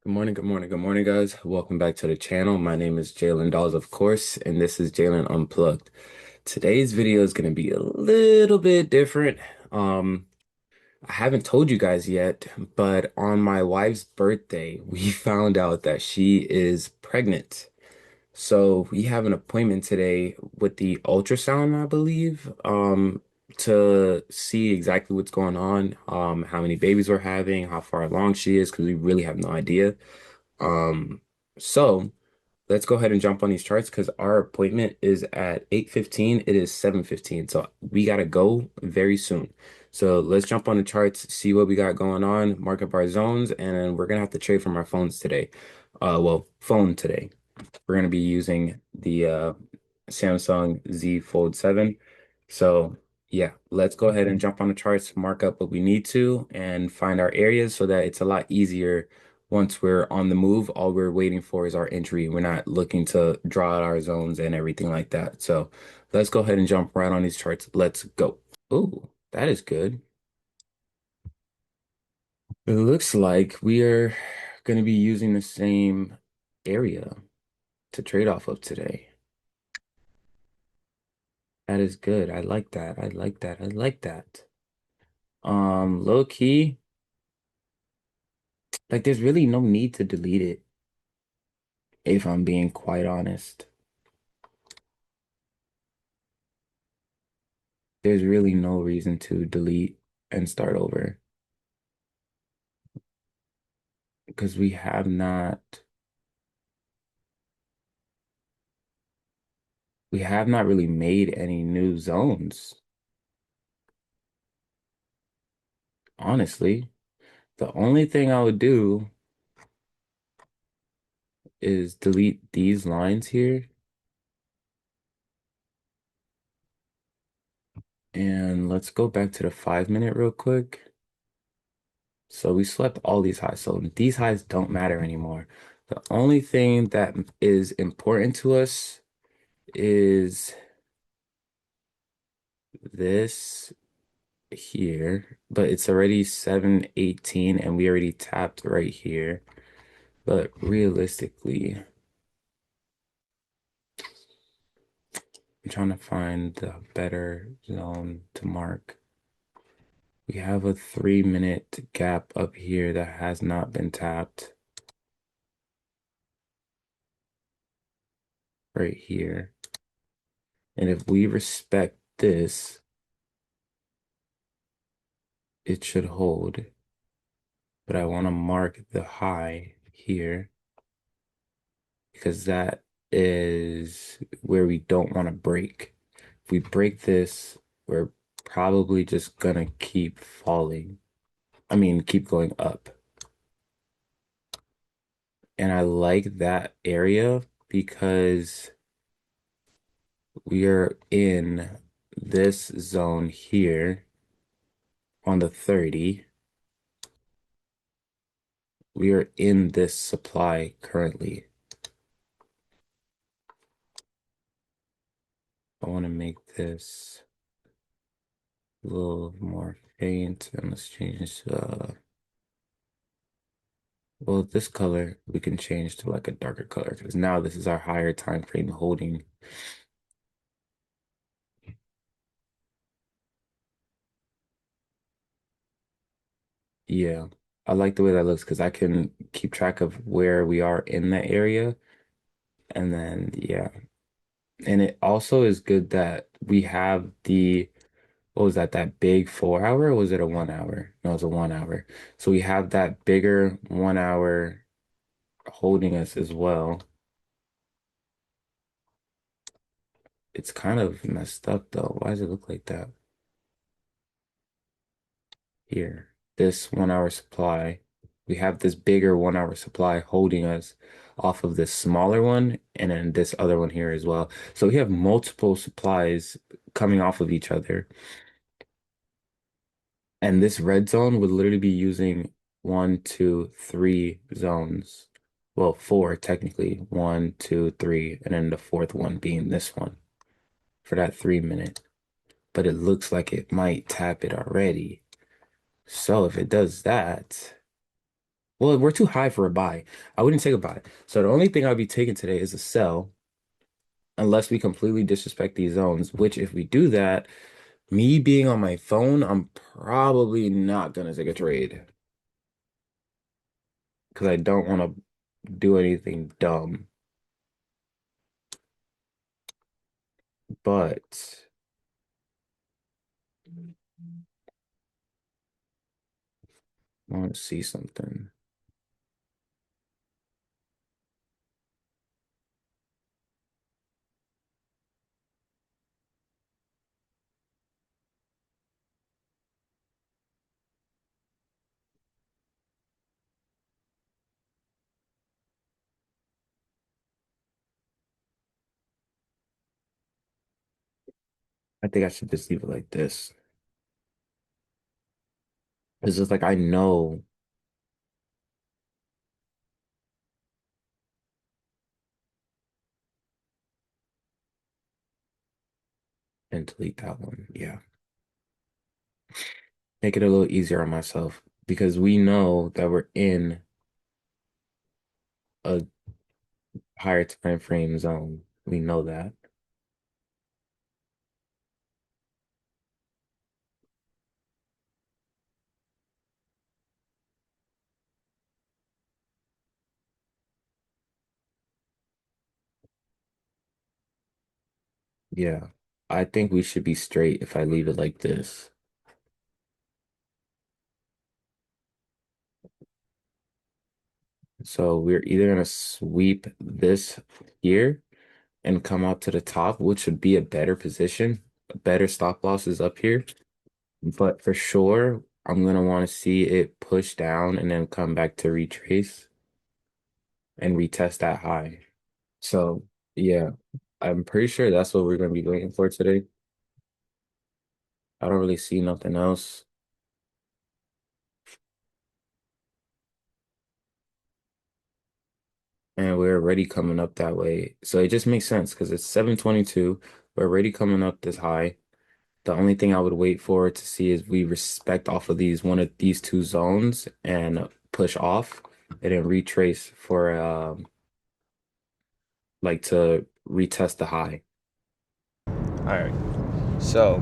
Good morning, good morning, good morning, guys. Welcome back to the channel. My name is Jalen Dolls, of course, and this is Jalen Unplugged. Today's video is going to be a little bit different. Um, I haven't told you guys yet, but on my wife's birthday, we found out that she is pregnant. So we have an appointment today with the ultrasound, I believe, to see exactly what's going on, how many babies we're having, how far along she is, because we really have no idea. Um, so let's go ahead and jump on these charts because our appointment is at 8:15. It is 7:15. So we gotta go very soon. So let's jump on the charts, see what we got going on, mark up our zones, and we're gonna have to trade from our phones today. Phone today. We're going to be using the Samsung Z Fold 7. So yeah, let's go ahead and jump on the charts, mark up what we need to, and find our areas so that it's a lot easier once we're on the move. All we're waiting for is our entry. We're not looking to draw out our zones and everything like that. So let's go ahead and jump right on these charts. Let's go. Oh, that is good. It looks like we are going to be using the same area to trade off of today. That is good. I like that. I like that. I like that. Low key, like there's really no need to delete it, if I'm being quite honest. There's really no reason to delete and start over because we have not really made any new zones, honestly. The only thing I would do is delete these lines here and let's go back to the 5 minute real quick. So we swept all these highs. So these highs don't matter anymore. The only thing that is important to us is this here, but it's already 7:18 and we already tapped right here. But realistically, I'm trying to find the better zone to mark. We have a 3 minute gap up here that has not been tapped right here. And if we respect this, it should hold. But I want to mark the high here because that is where we don't want to break. If we break this, we're probably just gonna keep falling. I mean, keep going up. And I like that area because we are in this zone here on the 30. We are in this supply currently. I want to make this a little more faint and let's change well, this color we can change to like a darker color because now this is our higher time frame holding. Yeah, I like the way that looks because I can keep track of where we are in that area. And then, yeah. And it also is good that we have what was that big 4 hour? Or was it a 1 hour? No, it's a 1 hour. So we have that bigger 1 hour holding us as well. It's kind of messed up though. Why does it look like that? Here, this 1 hour supply, we have this bigger 1 hour supply holding us off of this smaller one and then this other one here as well. So we have multiple supplies coming off of each other. And this red zone would literally be using one, two, three zones. Well, four technically. One, two, three, and then the fourth one being this one for that 3 minute. But it looks like it might tap it already. So if it does that, Well, we're too high for a buy. I wouldn't take a buy. So the only thing I'd be taking today is a sell, unless we completely disrespect these zones, which if we do that, me being on my phone, I'm probably not gonna take a trade because I don't want to do anything dumb. But I want to see something. I think I should just leave it like this. It's just like I know and delete that one. Yeah. Make it a little easier on myself because we know that we're in a higher time frame zone. We know that. Yeah. I think we should be straight if I leave it like this. So we're either gonna sweep this here and come out to the top, which would be a better position. A better stop loss is up here. But for sure, I'm gonna want to see it push down and then come back to retrace and retest that high. So yeah, I'm pretty sure that's what we're gonna be waiting for today. I don't really see nothing else. And we're already coming up that way. So it just makes sense because it's 722. We're already coming up this high. The only thing I would wait for to see is we respect off of these one of these two zones and push off and then retrace for like to retest the high. All right. So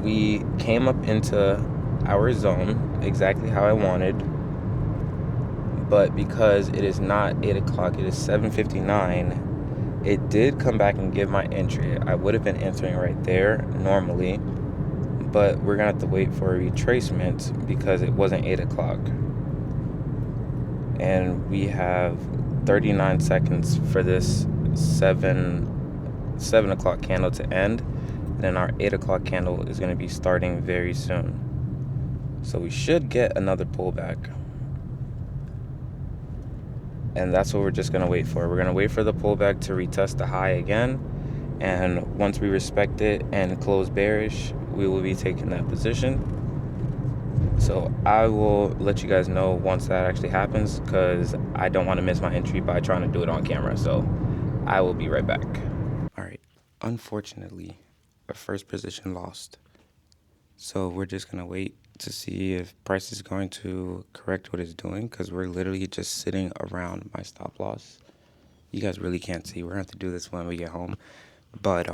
we came up into our zone exactly how I wanted, but because it is not 8 o'clock, it is 7:59. It did come back and give my entry. I would have been entering right there normally, but we're gonna have to wait for a retracement because it wasn't 8 o'clock. And we have 39 seconds for this 7 o'clock candle to end. Then our 8 o'clock candle is going to be starting very soon. So we should get another pullback. And that's what we're just going to wait for. We're going to wait for the pullback to retest the high again. And once we respect it and close bearish, we will be taking that position. So I will let you guys know once that actually happens because I don't want to miss my entry by trying to do it on camera. So I will be right back. All right. Unfortunately, our first position lost. So we're just going to wait to see if price is going to correct what it's doing because we're literally just sitting around my stop loss. You guys really can't see. We're going to have to do this when we get home. But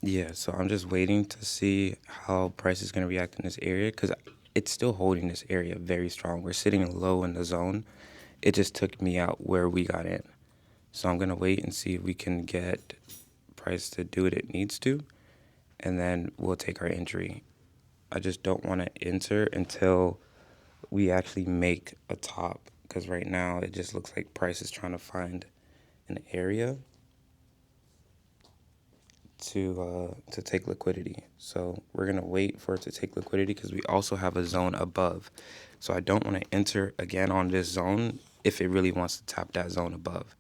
yeah, so I'm just waiting to see how price is going to react in this area because it's still holding this area very strong. We're sitting low in the zone. It just took me out where we got in. So I'm going to wait and see if we can get price to do what it needs to, and then we'll take our entry. I just don't want to enter until we actually make a top because right now it just looks like price is trying to find an area to take liquidity. So we're gonna wait for it to take liquidity because we also have a zone above. So I don't want to enter again on this zone if it really wants to tap that zone above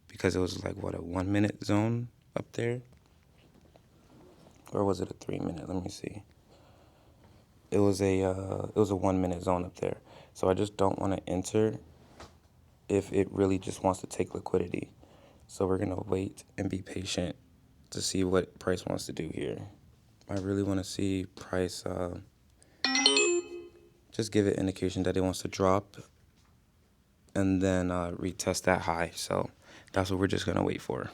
because it was like what, a 1 minute zone up there, or was it a 3 minute? Let me see. It was a 1 minute zone up there. So I just don't want to enter if it really just wants to take liquidity. So we're gonna wait and be patient to see what price wants to do here. I really want to see price just give it indication that it wants to drop, and then retest that high. So that's what we're just gonna wait for.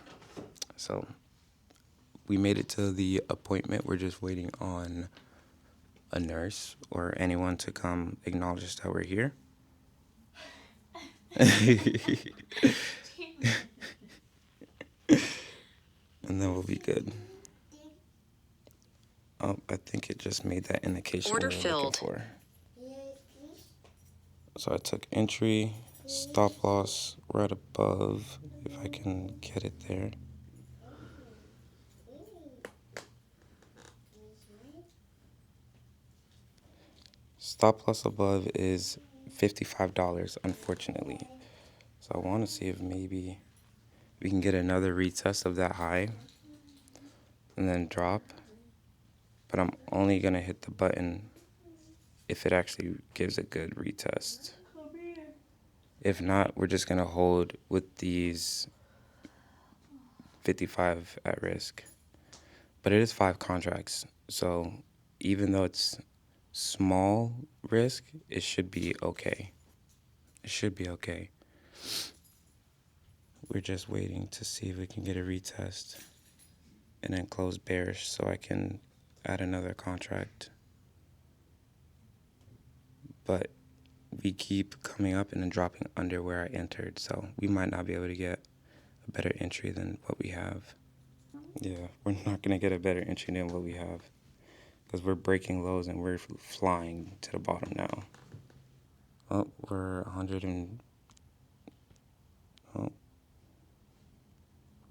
So we made it to the appointment. We're just waiting on a nurse or anyone to come acknowledge that we're here. And then we'll be good. Oh, I think it just made that indication we were looking for. So I took entry, stop loss right above, if I can get it there. Stop loss above is $55, unfortunately. So I want to see if maybe we can get another retest of that high and then drop. But I'm only going to hit the button if it actually gives a good retest. If not, we're just going to hold with these 55 at risk. But it is 5 contracts. So even though it's small risk, it should be okay. It should be okay. We're just waiting to see if we can get a retest and then close bearish so I can add another contract. But we keep coming up and then dropping under where I entered, so we might not be able to get a better entry than what we have. Yeah, we're not going to get a better entry than what we have because we're breaking lows and we're flying to the bottom now. Oh, we're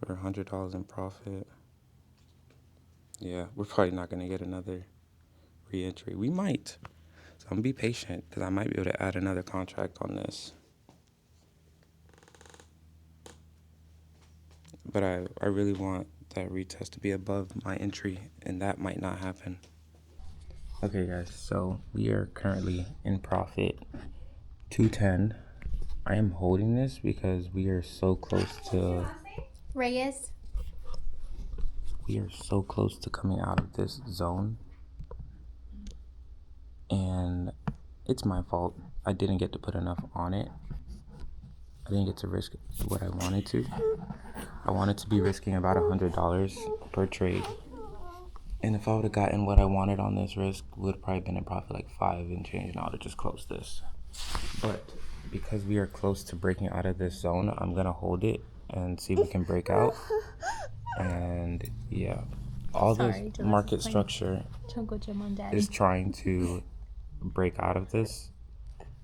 we're $100 in profit. Yeah, we're probably not going to get another re-entry. We might. So I'm going to be patient because I might be able to add another contract on this. But I really want that retest to be above my entry, and that might not happen. Okay, guys, so we are currently in profit 210. I am holding this because we are so close to Reyes. We are so close to coming out of this zone. And it's my fault. I didn't get to put enough on it. I didn't get to risk what I wanted to. I wanted to be risking about $100 per trade. And if I would have gotten what I wanted on this risk, would have probably been in profit like 5 and change, and I would have just closed this. But because we are close to breaking out of this zone, I'm gonna hold it and see if we can break out. And yeah, all this market structure is trying to break out of this.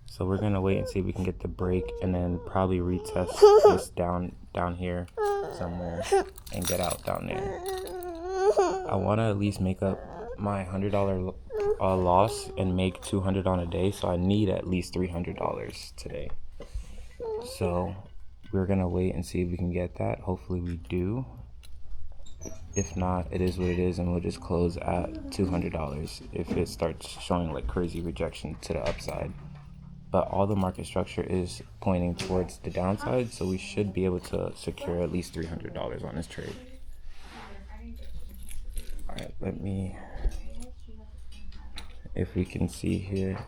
So we're gonna wait and see if we can get the break and then probably retest this down here somewhere and get out down there. I want to at least make up my $100 loss and make $200 on a day, so I need at least $300 today. So we're gonna wait and see if we can get that. Hopefully we do. If not, it is what it is, and we'll just close at $200 if it starts showing like crazy rejection to the upside. But all the market structure is pointing towards the downside, so we should be able to secure at least $300 on this trade. All right, if we can see here.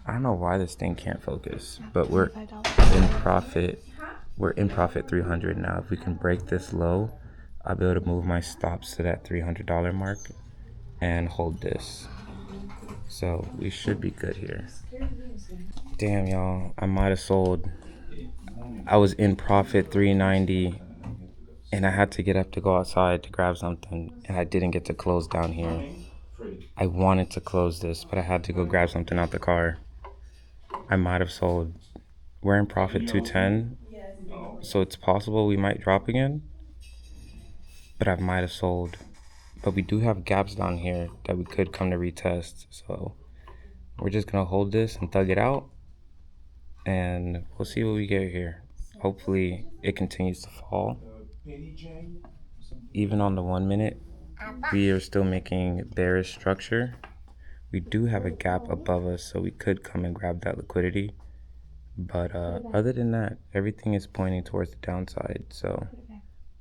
I don't know why this thing can't focus, but we're in profit. We're in profit 300 now. If we can break this low, I'll be able to move my stops to that $300 mark and hold this. So we should be good here. Damn, y'all, I might have sold. I was in profit 390 and I had to get up to go outside to grab something, and I didn't get to close down here. I wanted to close this, but I had to go grab something out the car. I might have sold. We're in profit 210, so it's possible we might drop again, but I might have sold. But we do have gaps down here that we could come to retest, so we're just gonna hold this and thug it out, and we'll see what we get here. Hopefully it continues to fall. Even on the 1 minute, we are still making bearish structure. We do have a gap above us, so we could come and grab that liquidity. But other than that, everything is pointing towards the downside. So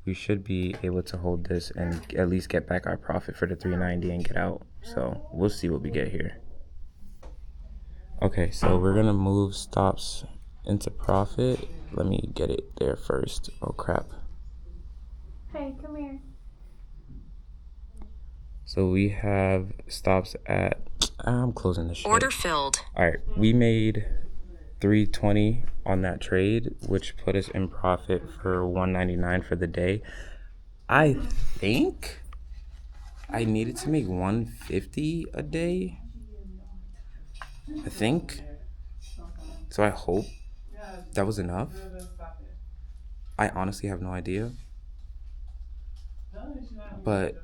we should be able to hold this and at least get back our profit for the 390 and get out. So we'll see what we get here. Okay, so we're gonna move stops into profit. Let me get it there first. Oh crap. Hey, come here. So we have stops at. I'm closing the shit. Order filled. All right, we made 320 on that trade, which put us in profit for 199 for the day. I think I needed to make 150 a day. I think. So I hope that was enough. I honestly have no idea. But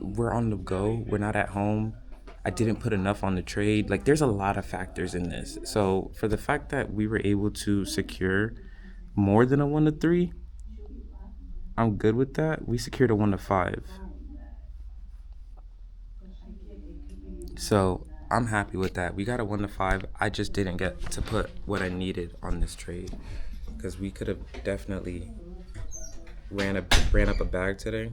we're on the go. We're not at home. I didn't put enough on the trade. Like, there's a lot of factors in this. So, for the fact that we were able to secure more than a 1 to 3, I'm good with that. We secured a 1 to 5. So, I'm happy with that. We got a 1 to 5. I just didn't get to put what I needed on this trade because we could have definitely ran up a bag today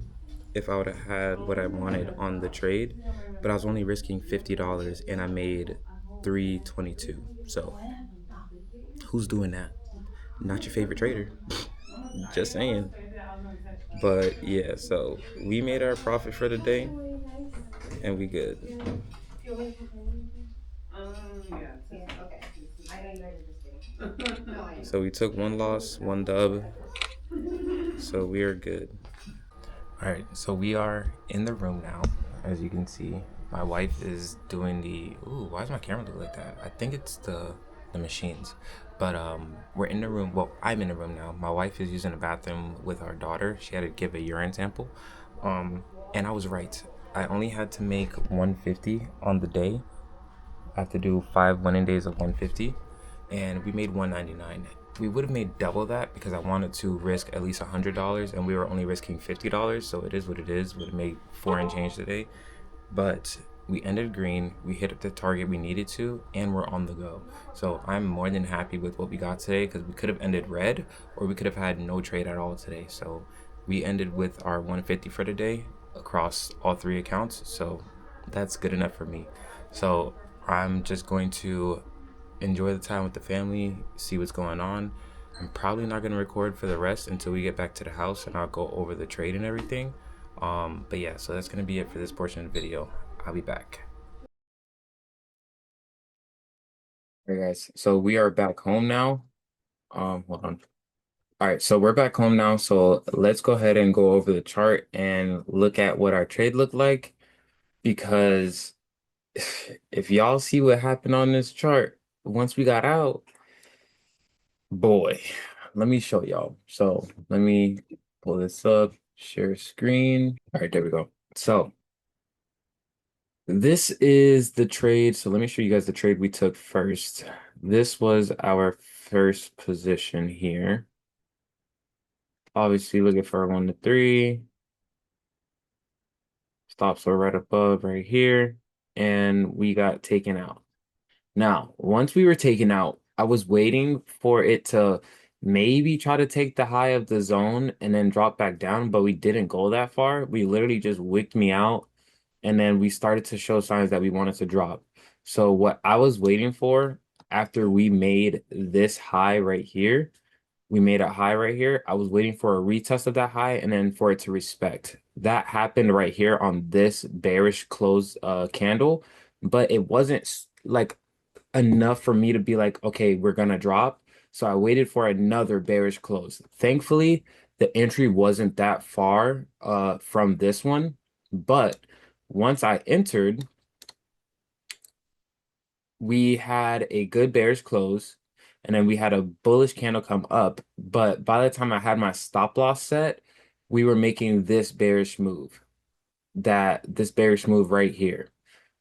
if I would have had what I wanted on the trade, but I was only risking $50 and I made 322. So who's doing that? Not your favorite trader. Just saying. But yeah, so we made our profit for the day and we good. So we took one loss, one dub. So we are good. All right, so we are in the room now. As you can see, my wife is doing the. Ooh, why does my camera look like that? I think it's the machines. But we're in the room. Well, I'm in the room now. My wife is using the bathroom with our daughter. She had to give a urine sample, and I was right. I only had to make 150 on the day. I have to do 5 winning days of 150, and we made 199. We would have made double that because I wanted to risk at least $100, and we were only risking $50. So it is what it is. Would have made four and change today, but we ended green. We hit the target we needed to, and we're on the go. So I'm more than happy with what we got today because we could have ended red, or we could have had no trade at all today. So we ended with our 150 for the day across all three accounts. So that's good enough for me. So I'm just going to enjoy the time with the family, see what's going on. I'm probably not going to record for the rest until we get back to the house and I'll go over the trade and everything. But yeah, so that's going to be it for this portion of the video. I'll be back. Hey guys, so we are back home now. Hold on. All right, so we're back home now. So let's go ahead and go over the chart and look at what our trade looked like because if y'all see what happened on this chart once we got out, boy, let me show y'all. So let me pull this up, share screen. All right, there we go. So this is the trade. So let me show you guys the trade we took first. This was our first position here. Obviously looking for a 1 to 3. Stops were right above right here. And we got taken out. Now, once we were taken out, I was waiting for it to maybe try to take the high of the zone and then drop back down, but we didn't go that far. We literally just wicked me out, and then we started to show signs that we wanted to drop. So what I was waiting for after we made this high right here, we made a high right here. I was waiting for a retest of that high and then for it to respect. That happened right here on this bearish close candle, but it wasn't like enough for me to be like, okay, we're gonna drop. So I waited for another bearish close. Thankfully, the entry wasn't that far from this one, but once I entered, we had a good bearish close, and then we had a bullish candle come up. But by the time I had my stop loss set, we were making this bearish move right here.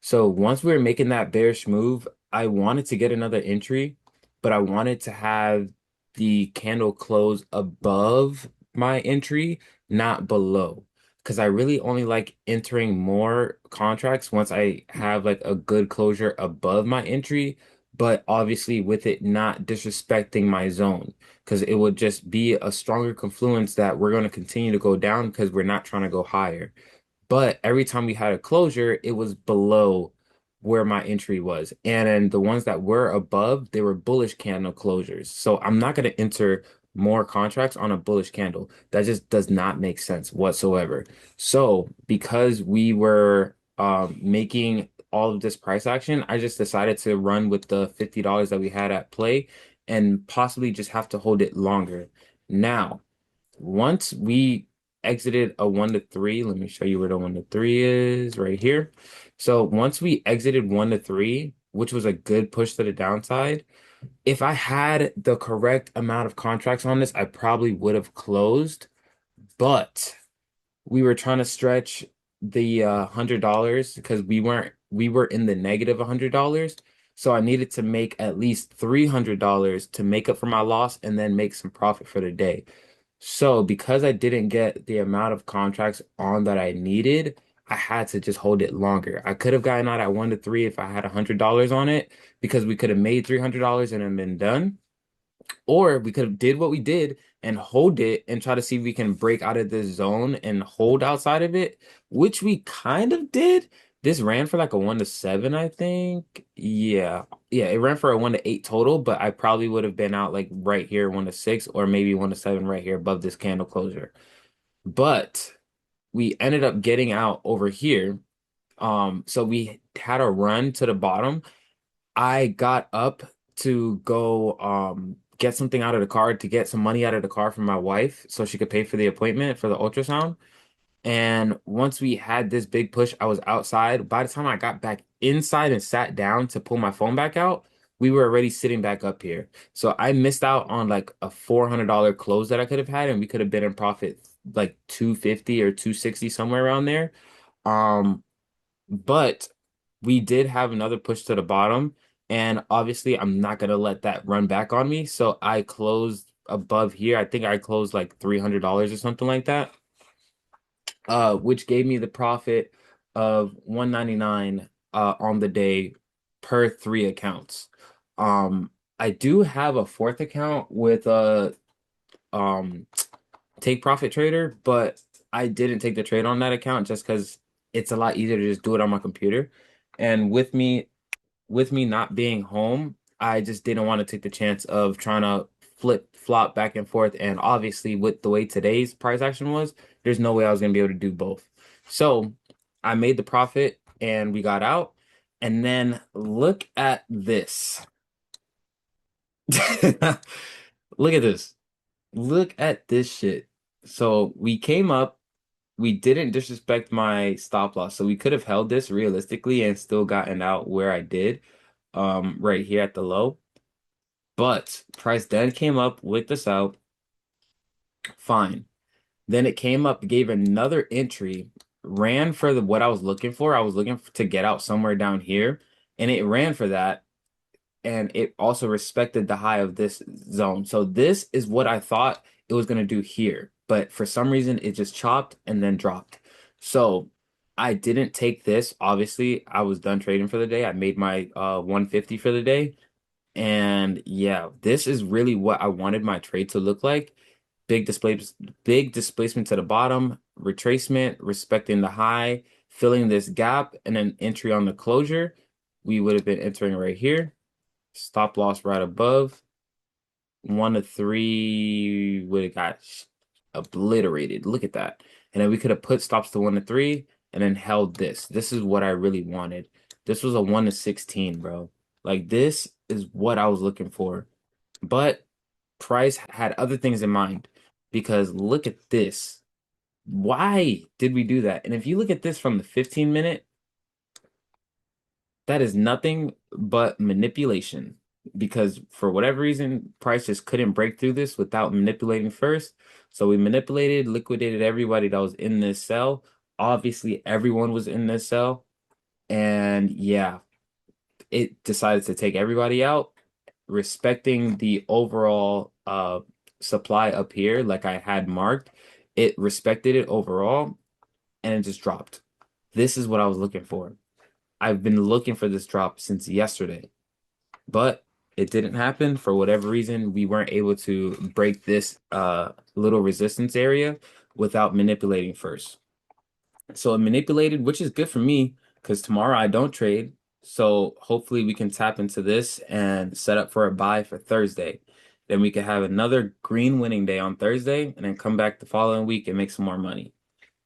So once we were making that bearish move, I wanted to get another entry, but I wanted to have the candle close above my entry, not below. Because I really only like entering more contracts once I have like a good closure above my entry, but obviously with it not disrespecting my zone, because it would just be a stronger confluence that we're going to continue to go down because we're not trying to go higher. but every time we had a closure, it was below where my entry was. And then the ones that were above, they were bullish candle closures. So I'm not going to enter more contracts on a bullish candle. That just does not make sense whatsoever. So because we were making all of this price action, I just decided to run with the $50 that we had at play and possibly just have to hold it longer. Now, once we exited a 1 to 3, let me show you where the 1 to 3 is right here. So once we exited 1 to 3, which was a good push to the downside, if I had the correct amount of contracts on this, I probably would have closed, but we were trying to stretch the $100 because we were in the negative $100. So I needed to make at least $300 to make up for my loss and then make some profit for the day. So because I didn't get the amount of contracts on that I needed, I had to just hold it longer. I could have gotten out at 1 to 3 if I had $100 on it because we could have made $300 and then been done. Or we could have did what we did and hold it and try to see if we can break out of this zone and hold outside of it, which we kind of did. This ran for like a 1 to 7, I think. Yeah. Yeah, it ran for a 1 to 8 total, but I probably would have been out like right here, 1 to 6, or maybe 1 to 7 right here above this candle closure. But we ended up getting out over here. So we had a run to the bottom. I got up to go get something out of the car to get some money out of the car from my wife so she could pay for the appointment for the ultrasound. And once we had this big push, I was outside. By the time I got back inside and sat down to pull my phone back out, we were already sitting back up here. So I missed out on like a $400 close that I could have had, and we could have been in profit like 250 or 260 somewhere around there. Um, but we did have another push to the bottom, and obviously I'm not gonna let that run back on me. So I closed above here. I think I closed like $300 or something like that, which gave me the profit of 199 on the day per 3 accounts. I do have a fourth account with a um take profit trader, but I didn't take the trade on that account just because it's a lot easier to just do it on my computer. And with me not being home, I just didn't want to take the chance of trying to flip flop back and forth. And obviously, with the way today's price action was, there's no way I was gonna be able to do both. So I made the profit and we got out. And then look at this. Look at this. Look at this shit. So we came up, we didn't disrespect my stop loss. So we could have held this realistically and still gotten out where I did, right here at the low. But price then came up with the sell. Fine. Then it came up, gave another entry, ran for the what I was looking for. I was looking to get out somewhere down here, and it ran for that. And it also respected the high of this zone. So this is what I thought it was going to do here. But for some reason, it just chopped and then dropped. So I didn't take this. Obviously, I was done trading for the day. I made my 150 for the day. And yeah, this is really what I wanted my trade to look like. Big displacement to the bottom, retracement, respecting the high, filling this gap, and then entry on the closure. We would have been entering right here. Stop loss right above. 1 to 3 would have got obliterated. Look at that. And then we could have put stops to 1 to 3 and then held this. This is what I really wanted. This was a 1 to 16, bro. Like this is what I was looking for. But Price had other things in mind because look at this. Why did we do that? And if you look at this from the 15 minute, that is nothing but manipulation because for whatever reason, Price just couldn't break through this without manipulating first. So we manipulated, liquidated everybody that was in this cell. Obviously, everyone was in this cell. And yeah, it decided to take everybody out, respecting the overall supply up here, like I had marked. It respected it overall, and it just dropped. This is what I was looking for. I've been looking for this drop since yesterday, but it didn't happen for whatever reason. We weren't able to break this little resistance area without manipulating first. So it manipulated, which is good for me because tomorrow I don't trade. So hopefully we can tap into this and set up for a buy for Thursday. Then we could have another green winning day on Thursday and then come back the following week and make some more money.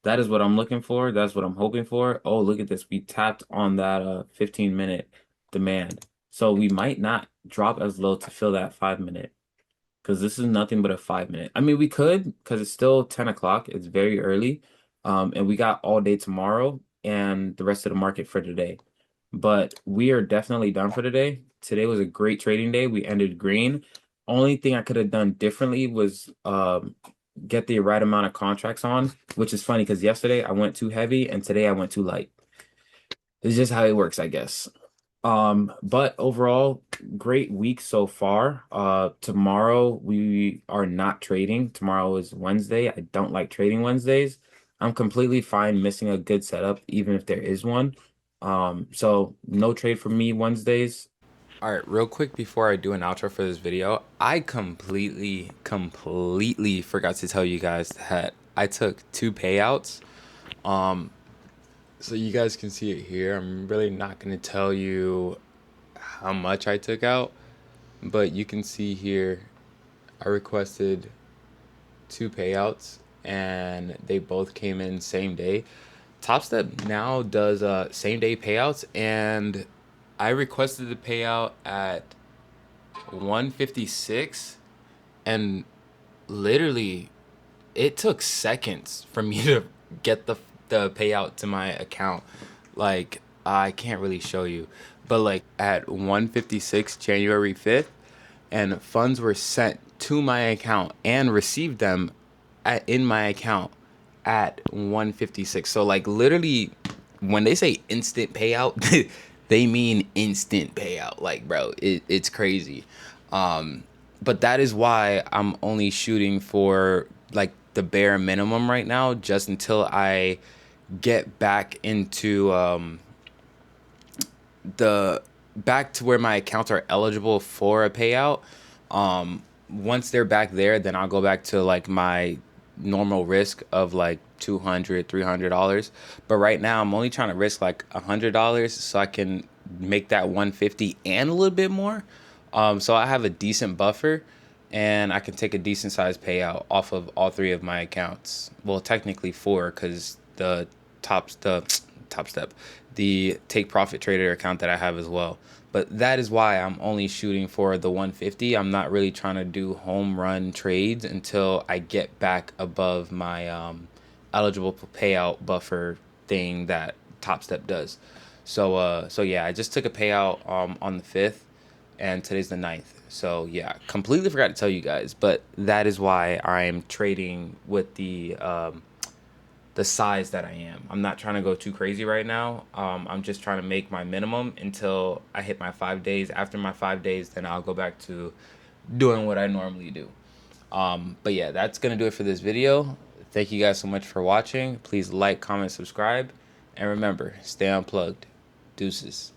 That is what I'm looking for. That's what I'm hoping for. Oh, look at this. We tapped on that 15-minute demand. So we might not drop as low to fill that 5 minute because this is nothing but a 5 minute. I mean, we could because it's still 10 o'clock. It's very early. And we got all day tomorrow and the rest of the market for today. But we are definitely done for today. Today was a great trading day. We ended green. Only thing I could have done differently was get the right amount of contracts on, which is funny because yesterday I went too heavy and today I went too light. It's just how it works, I guess. But overall, great week so far. Tomorrow we are not trading. Tomorrow is Wednesday. I don't like trading Wednesdays. I'm completely fine missing a good setup, even if there is one. So no trade for me Wednesdays. All right, real quick before I do an outro for this video, I completely forgot to tell you guys that I took two payouts. Um, so you guys can see it here. I'm really not gonna tell you how much I took out, but you can see here I requested two payouts and they both came in same day. TopStep now does same day payouts, and I requested the payout at 156, and literally it took seconds for me to get the payout to my account. Like, I can't really show you, but like at 156 January 5th, and funds were sent to my account and received them in my account at 156. So like literally when they say instant payout, they mean instant payout. Like, bro, it's crazy. Um, but that is why I'm only shooting for like the bare minimum right now, just until I get back into the back to where my accounts are eligible for a payout. Once they're back there, then I'll go back to like my normal risk of like 200 $300. But right now I'm only trying to risk like $100 so I can make that 150 and a little bit more. So I have a decent buffer and I can take a decent sized payout off of all three of my accounts. Well, technically four, because the top step, the take profit trader account that I have as well. But that is why I'm only shooting for the 150. I'm not really trying to do home run trades until I get back above my eligible payout buffer thing that Top Step does. So yeah, I just took a payout on the 5th, and today's the 9th. So yeah, completely forgot to tell you guys, but that is why I'm trading with the size that I am. I'm not trying to go too crazy right now. I'm just trying to make my minimum until I hit my 5 days. After my 5 days, then I'll go back to doing what I normally do. But yeah, that's gonna do it for this video. Thank you guys so much for watching. Please like, comment, subscribe, and remember, stay unplugged. Deuces.